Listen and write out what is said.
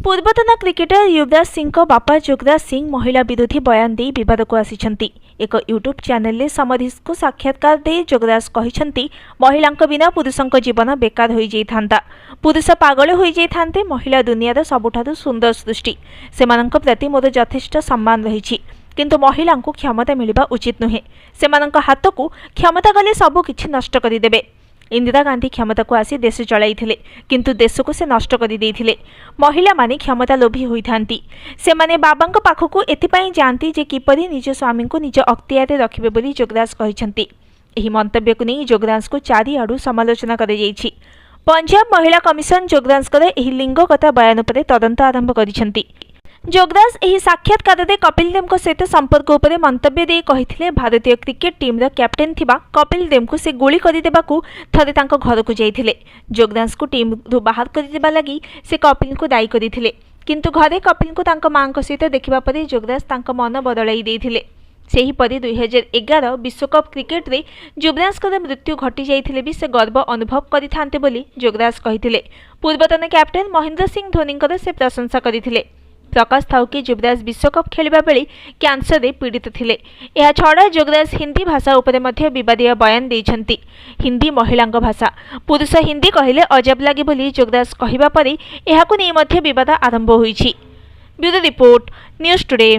पूर्वतन क्रिकेटर युवराज सिंह बापा जोगराज सिंह महिला विरोधी बयान दे विवाद को आसिछंती। एक यूट्यूब चैनल समधिश को साक्षात्कार दे जोगराज कहिछंती महिला बिना पुरुषों जीवन बेकार हो जाइथांता। पुरुष पागल हो जाइथांते। महिला दुनियार सबुठारु सुंदर सृष्टि। सेमानंक प्रति मोर यथेष्ट सम्मान रहिछि, किंतु महिला को क्षमता मिलवा उचित नुहे। सेमानंक हाथ को क्षमता गले सबु किछि नष्ट करिदेबे। इंदिरा गांधी क्षमता को आसी देश चलाइथिले, किंतु देश को से नष्ट करि देइथिले। महिला माने क्षमता लोभी होइथांती। से माने बाबांक पाखकु एथिपाई जांती जे किपरि निज स्वामी को निज अख्तियारे रखिबे बोली जोगराज कहिसंती। एही मंतव्य को नहीं जोगराज को चारिआडु समालोचना करै जाइछि। पंजाब महिला कमिशन जोगराजकर एही लिंगगत बयान उपरे तदंत आरंभ करिसंती। जोगराज एही साक्षात्कार में कपिल देव सहित संपर्क उपरे मंतव्य दे कहिथिले भारतीय क्रिकेट टीम रा कैप्टेन थिबा कपिल देव को से गोली करि देबाकू थरे तांको घर को जाइथिले। जोगराज को टीम रु बाहर करि देबा लागि से कपिल को दायी करिथिले, किंतु घरे कपिल को तांको मां को सहित देखिबा परे जोगराज तांको मन बदलाई देइथिले। सेहीपरि 2011 विश्वकप क्रिकेट रे युवराजकर मृत्यु घटी जाइथिले भी से गर्व अनुभव करिथांते बोली जोगराज कहिथिले। पूर्वतन कैप्टेन महेंद्र सिंह धोनीकर से प्रशंसा करिथिले। प्रकाश थाउ कि युवराज विश्वकप खेलिबा बेले कैंसर रे पीड़ित थिले। एहा छड़ा जोगराज हिंदी भाषा उपरे मध्य विवादीय बयान देइछंती। हिंदी महिलांक भाषा, पुरुष हिंदी कहिले अजब लागे बोली जोगराज कहिबा परे एहाकु नै मध्य विवाद आरंभ होईछि। Bureau report, news today.